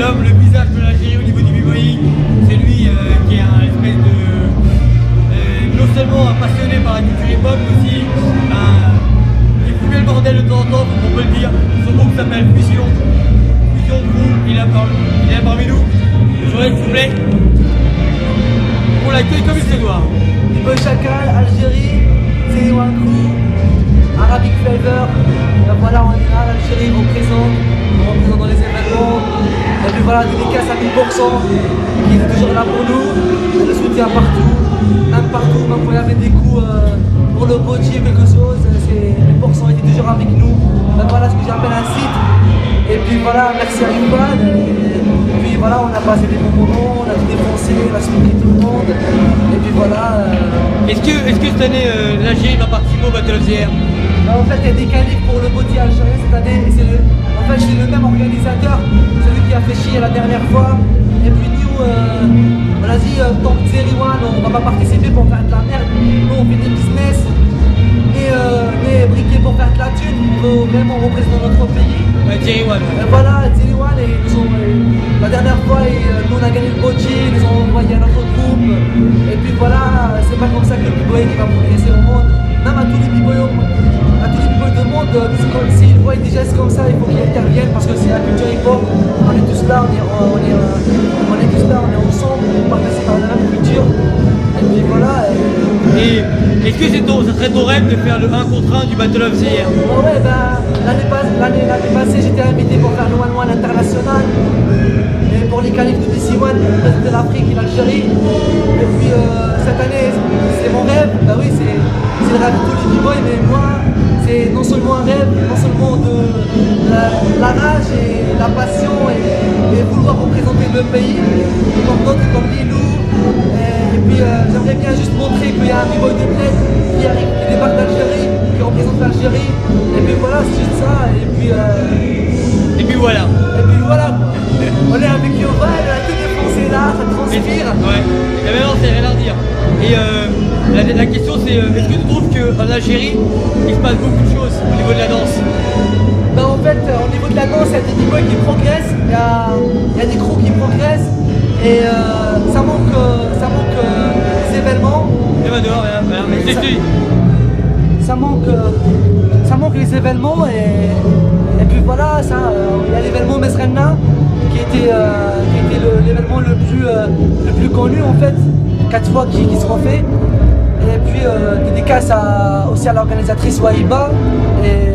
l'homme, le visage de l'Algérie au niveau du b-boying. C'est lui qui est un espèce de... non seulement un passionné par la culture hip-hop, mais aussi qui fout bien le bordel de temps en temps, on peut le dire. Son groupe s'appelle Fusion. Fusion Crew, il est parmi nous. J'aurais s'il vous plaît. On l'accueille comme il se doit. B-Boy Chacal, Algérie, c'est One Crew, Arabic Flavor. Ben voilà, on est là, l'Algérie représente dans les événements. Et puis voilà, dédicace à 1000% qui est toujours là pour nous. On le soutient partout, même quand il y avait des coups pour le body ou quelque chose, 1000% était toujours avec nous. Ben voilà ce que j'appelle un site. Et puis voilà, merci à Yuval. Et puis voilà, on a passé des bons moments, on a tout défoncé, on a soutenu tout le monde. Et puis voilà. Est-ce que cette année l'Algérie va participer au Battle of the Air? En fait, il y a des qualifs pour le body algérien cette année. Et en fait, c'est le même organisateur, celui qui a fait chier la dernière fois. Et puis nous, on a dit, tant que Zeri One, on va pas participer pour faire de la merde. Nous, on fait des business, mais briqués pour faire de la thune. On veut vraiment représenter notre pays. Ouais, Zeri One. Et voilà, Zeri One, et ils nous ont, la dernière fois, nous on a gagné le body, ils nous ont envoyé à notre groupe. Et puis voilà, c'est pas comme ça que le b-boy va progresser au monde. Même à tous les b-boys du monde, s'ils voient des gestes comme ça, il faut qu'ils interviennent parce que c'est la culture hip-hop. On est tous là, on est ensemble, on participe à la même culture. Et puis voilà. Et est-ce que ça serait ton rêve de faire le 1 contre 1 du Battle of the Air? Ouais, ben, l'année passée, j'étais invité pour faire le 1-1 international. Et pour les qualifs de DC One, de l'Afrique et l'Algérie. Et puis cette année, c'est mon rêve. Bah oui, c'est le rêve de tous les b-boys, mais moi, c'est non seulement un rêve, non seulement de la rage et la passion et vouloir représenter le pays, comme d'autres, comme Lilou. Et puis j'aimerais bien juste montrer qu'il y a un b-boy de Bled qui arrive, qui débarque d'Algérie, qui représente l'Algérie. Et puis voilà, c'est juste ça. Et puis voilà. On est avec Yoval, on a tout défoncé là, ça transpire. Ouais, et maintenant c'est rien à dire. Et la question c'est, est-ce que tu trouves qu'en Algérie, il se passe beaucoup de choses au niveau de la danse? Ben en fait, au niveau de la danse, il y a des b-boys qui progressent, il y a des crews qui progressent, et ça manque des événements. Et bah dehors, mais ça manque les événements, et puis voilà, il y a l'événement Mesrenna qui était l'événement le plus connu en fait, 4 fois qui se refait. Et puis dédicace aussi à l'organisatrice Wahiba. Et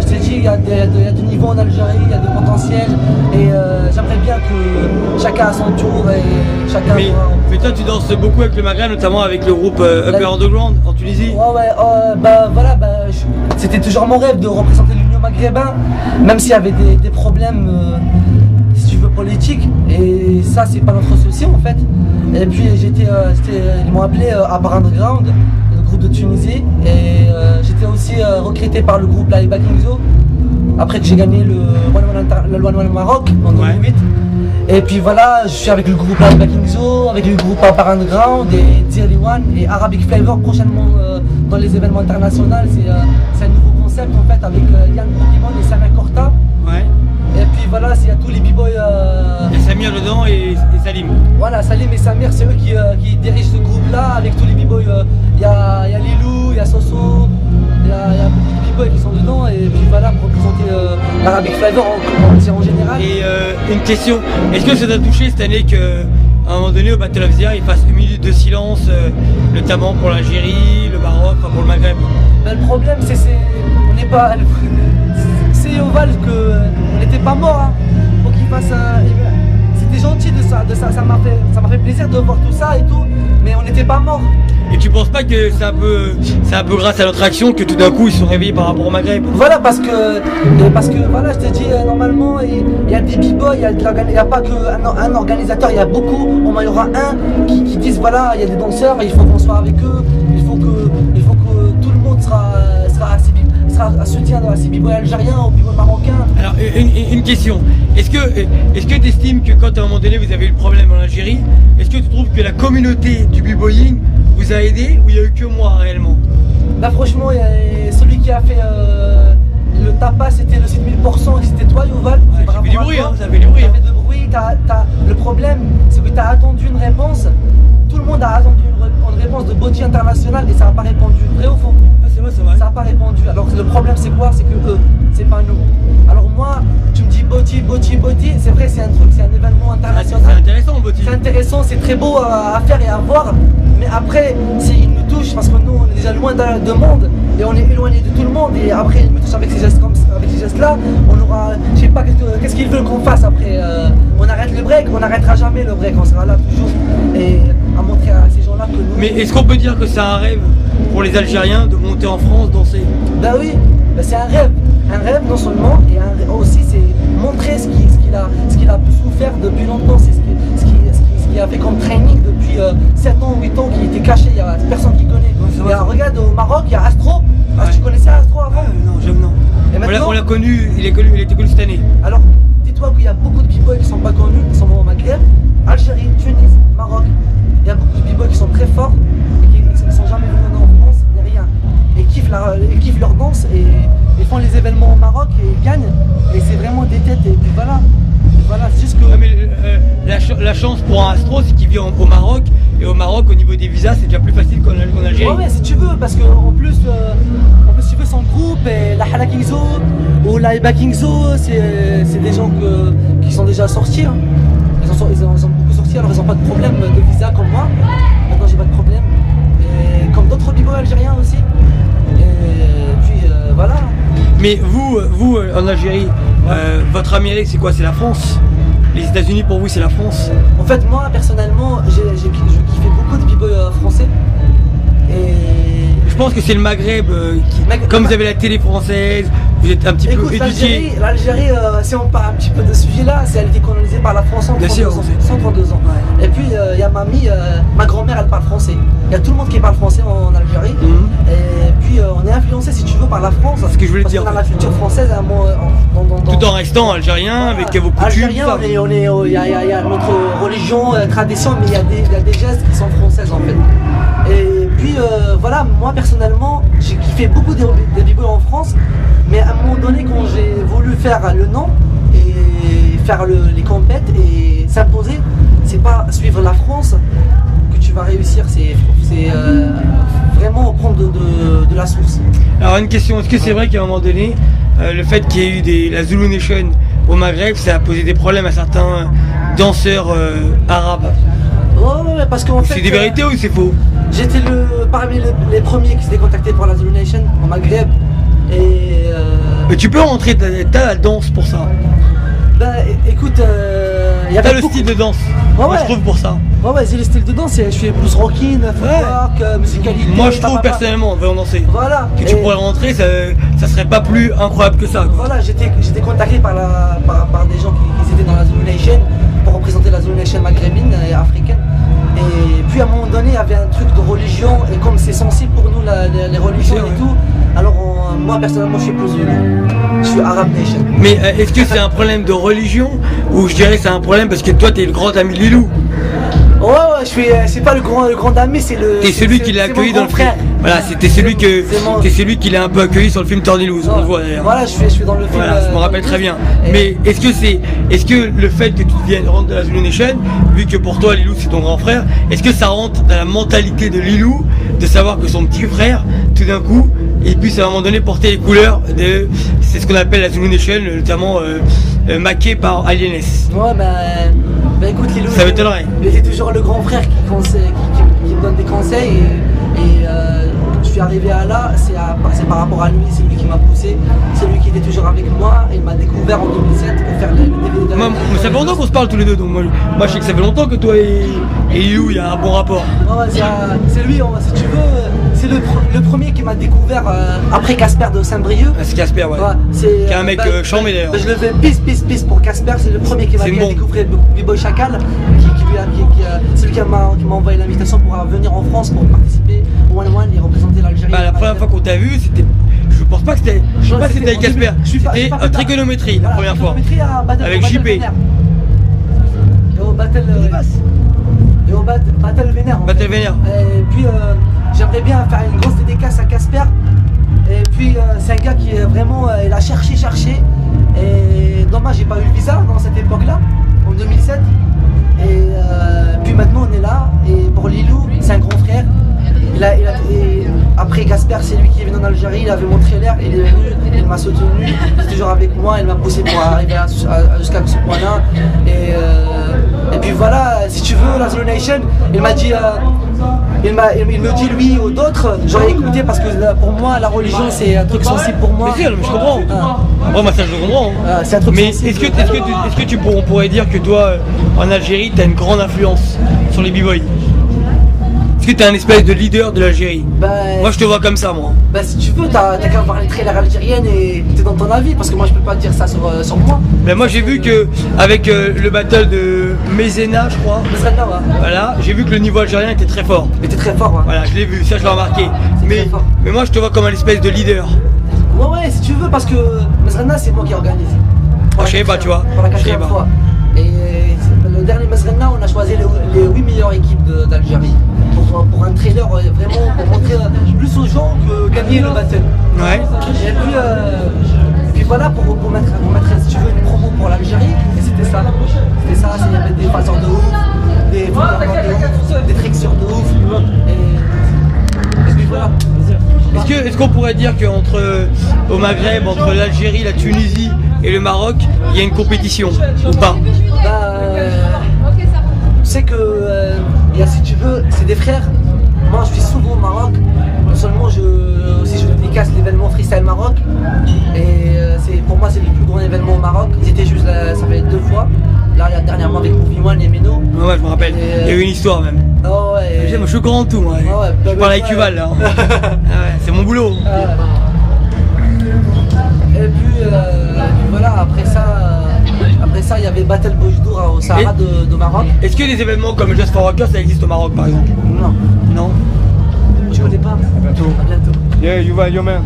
je t'ai dit, il y a du niveau en Algérie, il y a du potentiel. Et j'aimerais bien que chacun à son tour et chacun. Mais toi tu danses beaucoup avec le Maghreb, notamment avec le groupe Upper Underground en Tunisie. C'était toujours mon rêve de représenter l'Union maghrébin, même s'il y avait des problèmes, si tu veux, politiques. Et ça, c'est pas notre souci en fait. Et puis ils m'ont appelé Upper Underground, le groupe de Tunisie. Et j'étais aussi recruté par le groupe Laïba Kingzo, après que j'ai gagné le One Maroc en 2008. Et puis voilà, je suis avec le groupe Laïba Kingzo, avec le groupe Upper Underground et Zeri One et Arabic Flavor prochainement dans les événements internationaux. C'est un nouveau concept en fait avec Yann Pokémon et Samir Korta. Ouais. Et puis voilà, il y a tous les b-boys. Il y a Samir dedans et Salim. Voilà, Salim et Samir, c'est eux qui dirigent ce groupe-là avec tous les b-boys. Il y a Lilou, il y a Soso, il y a beaucoup de b-boys qui sont dedans. Et puis voilà, pour représenter l'Arabic Flavor en général. Et une question, est-ce que ça t'a touché cette année qu'à un moment donné au Battle of the Air, il fasse une minute de silence, notamment pour l'Algérie, le Maroc, enfin pour le Maghreb? Ben, le problème, on n'est pas. C'est Yoval qu'on n'était pas mort hein, pour qu'il fasse un. C'était gentil de ça m'a fait plaisir de voir tout ça et tout, mais on n'était pas mort. Et tu penses pas que c'est un peu grâce à notre action que tout d'un coup ils se sont réveillés par rapport au Maghreb? Voilà, parce que voilà, je t'ai dit, normalement il y a des b-boys, il n'y a pas qu'un organisateur, il y a beaucoup, au moins il y aura un qui disent voilà, il y a des danseurs, il faut qu'on soit avec eux, il faut que tout le monde sera à soutien à ces b-boys algériens, aux b-boys marocains. Alors une question, est-ce que tu estimes que quand à un moment donné vous avez eu le problème en Algérie, est-ce que tu trouves que la communauté du b-boying vous a aidé ou il n'y a eu que moi réellement? Là franchement, celui qui a fait le tapas, c'était le site 1000%, et c'était toi Yoval. Ouais, ça fait du bruit, hein, ça fait du bruit. Ça fait de bruit, le problème, c'est que tu as attendu une réponse. Tout le monde a attendu une réponse de Botti International et ça n'a pas répondu. Vrai ou faux? C'est vrai, c'est vrai. Ça n'a pas répondu. Alors le problème c'est quoi? C'est que eux, c'est pas nous. Alors moi, tu me dis Botti, c'est vrai, c'est un truc, c'est un événement international. C'est intéressant, Botti. C'est intéressant, c'est très beau à faire et à voir. Mais après, il nous touche parce que nous, on est déjà loin de monde et on est éloigné de tout le monde. Et après, il me touche avec ces gestes avec ces gestes-là. On aura, je sais pas, qu'est-ce qu'ils veulent qu'on fasse après. On arrête le break, on n'arrêtera jamais le break. On sera là toujours et à montrer à ces gens-là que nous. Mais est-ce qu'on peut dire que c'est un rêve pour les Algériens de monter en France, danser? Bah oui, bah c'est un rêve non seulement, et aussi c'est montrer ce qu'il a souffert depuis longtemps, c'est ce qu'il a fait comme training depuis 7 ans, 8 ans, qui était caché, il n'y a personne qui connaît. Regarde au Maroc, il y a Astro. Ah, tu connaissais Astro avant? Non, j'aime non. Et maintenant, on l'a connu, il était connu cette année. Alors, dis-toi qu'il y a beaucoup de b-boys qui ne sont pas connus, qui sont au Maghreb, Algérie, Tunis, Maroc. Il y a beaucoup de b-boys qui sont très forts et qui ne sont jamais venus en France, ni rien. Et kiffent leur danse et font les événements au Maroc et ils gagnent. Et c'est vraiment des têtes. Et puis voilà. C'est juste que. Ouais, mais la chance pour un Astro, c'est qu'il vit au Maroc. Et au Maroc, au niveau des visas, c'est déjà plus facile qu'en Algérie. Ouais, si tu veux, parce que en plus, tu veux son groupe, et la Hala Kingzo ou la Eba Kingzo, c'est des gens qui sont déjà sortis. Hein. Ils ont beaucoup sorti, alors ils n'ont pas de problème de visa comme moi. Maintenant, j'ai pas de problème. Et comme d'autres b-boys algériens aussi. Et puis voilà. Mais vous en Algérie, votre Amérique, c'est quoi? C'est la France? Les États-Unis pour vous, c'est la France? En fait, moi personnellement, je kiffais beaucoup de b-boys français. Et je pense que c'est le Maghreb comme vous avez la télé française, vous êtes un petit peu éduqué. L'Algérie, si on parle un petit peu de ce sujet-là, elle a été colonisée par la France en 132 ans. Et puis il y a ma grand-mère, elle parle français. Il y a tout le monde qui parle français en Algérie. Et puis on est influencé, si tu veux, par la France. C'est ce que je voulais dire. Parce qu'on a la culture française tout en restant algérien, avec vos coutumes. Algérien, il y a notre religion, tradition, mais il y a des gestes qui sont françaises en fait. Et puis voilà, moi personnellement, j'ai kiffé beaucoup des b-boys en France, mais à un moment donné, quand j'ai voulu faire le nom et faire les compètes et s'imposer, c'est pas suivre la France que tu vas réussir, c'est vraiment prendre de la source. Alors une question, est-ce que c'est vrai qu'à un moment donné, le fait qu'il y ait eu la Zulu Nation au Maghreb, ça a posé des problèmes à certains danseurs arabes? Ouais, parce qu'en fait... C'est des vérités ou c'est faux? J'étais parmi les premiers qui s'étaient contactés pour la Zulu Nation au Maghreb. Et mais tu peux rentrer, t'as la danse pour ça. Bah écoute, il y avait le style de danse, moi je trouve pour ça. Ouais, c'est le style de danse, je fais blues rockin, folk, musicalité. Moi je trouve personnellement, on va en danser. Voilà. Que tu pourrais rentrer, ça serait pas plus incroyable que ça. Voilà, j'étais contacté par des gens qui étaient dans la Zulu Nation pour représenter la Zulu Nation maghrébine et africaine. Et puis à un moment donné, il y avait un truc de religion, et comme c'est sensible pour nous les religions et tout, alors moi personnellement je suis plus Zulu, je suis Arab Nation. Mais est-ce que c'est un problème de religion, ou je dirais que c'est un problème parce que toi t'es le grand ami Lilou? Ouais, c'est pas le grand ami, c'est le. T'es celui qui l'a accueilli dans le film. Voilà, c'était celui qui l'a un peu accueilli sur le film Tornillouz, on le voit d'ailleurs. Voilà, je suis dans le film. Voilà, je me rappelle très bien. Mais est-ce que le fait que tu viennes rentrer dans la Zulu Nation, vu que pour toi Lilou c'est ton grand frère, est-ce que ça rentre dans la mentalité de Lilou de savoir que son petit frère, tout d'un coup, et puis à un moment donné porter les couleurs de, c'est ce qu'on appelle la Zulu Nation, notamment maquée par Aliens? Ouais, bah écoute Lilou, ça m'étonnerait. Mais c'est toujours le grand frère qui me donne des conseils et je suis arrivé à là, c'est par rapport à lui, c'est lui qui m'a poussé, c'est lui qui était toujours avec moi et il m'a découvert en 2007 pour faire les DVD de mais ça fait longtemps qu'on se parle tous les deux, donc moi je sais que ça fait longtemps que toi et Lilou il y a un bon rapport. Ouais, c'est lui, si tu veux, c'est le premier qui m'a découvert après Casper de Saint-Brieuc. C'est Casper, ouais. Qui est un mec charmé d'ailleurs. Je le fais pisse pour Casper, c'est le premier qui m'a découvert B-Boy Chacal, c'est lui qui m'a envoyé l'invitation pour venir en France pour participer au One One et représenter l'Algérie. La première fois qu'on t'a vu, c'était. Je pense pas que c'était. Je sais pas si c'était avec Casper. C'était trigonométrie la première fois. Avec JP. Et au Battle Vénère. Battle Vénère. Et puis j'aimerais bien faire une grosse dédicace à Casper. Et puis c'est un gars qui est vraiment. Il a cherché. Et dommage, j'ai pas eu le visa dans cette époque-là. 2007. Et puis maintenant on est là. Et pour Lilou, c'est un grand frère. Et après Gasper, c'est lui qui est venu en Algérie, il avait montré l'air, il est venu, il m'a soutenu, il est toujours avec moi, il m'a poussé pour arriver jusqu'à ce point-là. Et puis voilà, si tu veux, la Zulu Nation, il m'a dit, il me dit lui ou d'autres, j'aurais écouté parce que pour moi la religion c'est un truc sensible pour moi. Mais je comprends. Après moi ça je comprends. C'est un truc mais sensible. est-ce que on pourrait dire que toi en Algérie tu as une grande influence sur les b-boys? Est-ce que tu es un espèce de leader de l'Algérie? Moi je te vois comme ça moi. Si tu veux, t'as qu'à voir les trailers algériennes et t'es dans ton avis parce que moi je peux pas dire ça sur moi. Moi j'ai vu que avec le battle de Mezena je crois. Mezena, ouais. Voilà, j'ai vu que le niveau algérien était très fort. Il était très fort, ouais. Voilà, je l'ai vu, ça je l'ai remarqué. Mais moi je te vois comme un espèce de leader. Ouais, si tu veux, parce que Mezena c'est moi qui organise. Je sais pas, tu vois. Pour la 4e fois. Et le dernier Mezena, on a choisi les 8 meilleures équipes d'Algérie. Pour un trailer vraiment pour montrer plus aux gens que gagner le battle. Ouais. Et puis voilà pour mettre si tu veux une promo pour l'Algérie et c'était ça. Il y avait des passeurs de ouf, des de ouf, des tricksters de ouf. Et puis voilà. Est-ce qu'on pourrait dire qu'entre au Maghreb, entre l'Algérie, la Tunisie et le Maroc, il y a une compétition ou pas? Tu sais que si tu veux, c'est des frères. Moi je suis souvent au Maroc. Non seulement je dédicace l'événement Freestyle Maroc. Et pour moi c'est le plus grand événement au Maroc. Ils étaient juste là, ça fait 2 fois. Là il y a dernièrement avec Movie One et Meno. Ouais je me rappelle, il y a eu une histoire même. Oh ouais. Je suis au courant de tout moi. Je parle avec Yuval là. C'est mon boulot. Et puis voilà, après ça il y avait Battle Bojdour au Sahara de Maroc. Est-ce que des événements comme Just for Rockers ça existe au Maroc par exemple? Non. Non. Tu connais pas? À bientôt. À bientôt. Yeah, Yuval, yo man.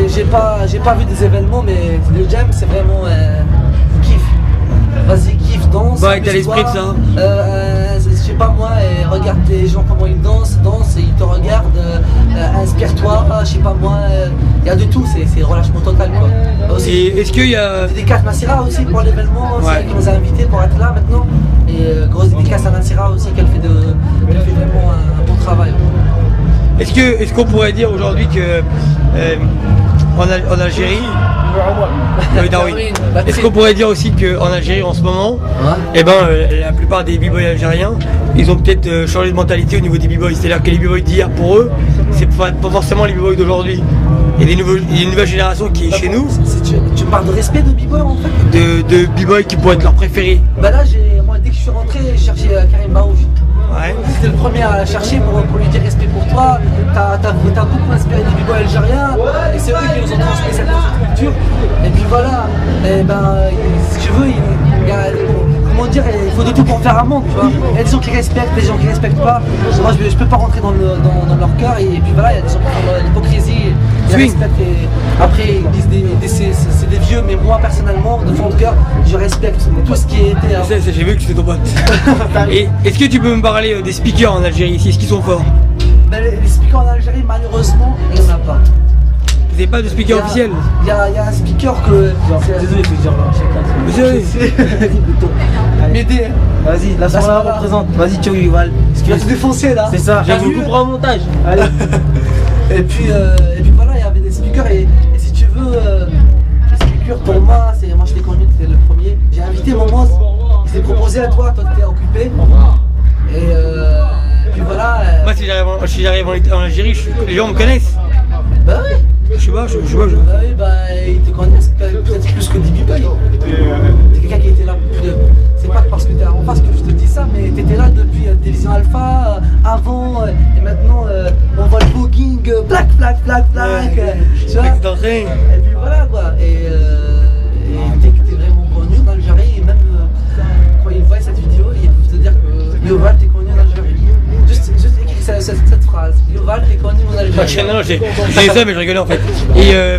J'ai pas vu des événements, mais le jam c'est vraiment kiff. Vas-y, kiffe, danse. Bah, t'as l'esprit de ça. Je sais pas moi, regarde les gens comment ils dansent et ils te regardent, inspire-toi, je sais pas moi, il y a de tout, c'est relâchement total quoi. Aussi, et est-ce qu'il y a... Dédicace Nassira aussi pour l'événement, c'est elle qui nous a invités pour être là maintenant. Et grosse dédicace à Nassira aussi qu'elle fait vraiment un bon travail. Est-ce qu'on pourrait dire aujourd'hui que en Algérie, est-ce qu'on pourrait dire aussi qu'en Algérie en ce moment, la plupart des b-boys algériens, ils ont peut-être changé de mentalité au niveau des b-boys. C'est-à-dire que les b-boys d'hier pour eux, c'est pas forcément les b-boys d'aujourd'hui. Il y a une nouvelle génération qui est chez nous. Tu parles de respect de b-boy en fait? De b-boys qui pourraient être leurs préférés. Là moi dès que je suis rentré, j'ai cherché Karim Baouch. Ouais. C'était le premier à chercher pour lui dire respect pour toi. T'as beaucoup inspiré des b-boys algériens et c'est eux qui nous ont transmis cette culture. Et puis voilà, si tu veux, comment dire, il faut de tout pour faire un monde, tu vois. Il y a des gens qui respectent, des gens qui respectent pas. Moi je peux pas rentrer dans leur cœur et puis voilà, il y a des gens qui font l'hypocrisie, ils respectent et après ils disent c'est des vieux, mais moi personnellement, de fond de cœur, je respecte tout ce qui a été. J'ai vu que c'était ton pote. Et est-ce que tu peux me parler des speakers en Algérie ici? Est-ce qu'ils sont forts? Les speakers en Algérie, malheureusement, il n'y en a pas. Vous n'avez pas de speaker officiel? Il y a un speaker que... Désolé, je veux dire, Désolé. M'aider. Vas-y, la soirée la représente. Vas-y, ciao Yuval. Tu vas te défoncer là. C'est ça, j'avoue. Je comprends au montage. Allez. Et puis voilà, il y avait des speakers et si tu veux, les speakers pour moi, moi je l'ai connu, tu étais le premier. J'ai invité Momoz, il s'est proposé à toi t'étais occupé. Et puis voilà. Moi si j'arrive en Algérie, les gens me connaissent. Bah oui. Je sais pas. Bah oui, ils te connaissent peut-être plus que Dibi Boy. C'est quelqu'un qui était là. C'est pas parce que t'es en face que je te dis ça, mais t'étais là depuis Télévision Alpha, avant, et maintenant on voit le booking, plaque. Tu vois. Et puis voilà quoi. Et dès que t'es vraiment connu en Algérie, et même quand ils voient cette vidéo, ils peuvent te dire que Yoval t'es connu en Algérie. Juste écris cette phrase. Yoval t'es connu en Algérie. Non, j'ai ça mais je rigolais en fait. Et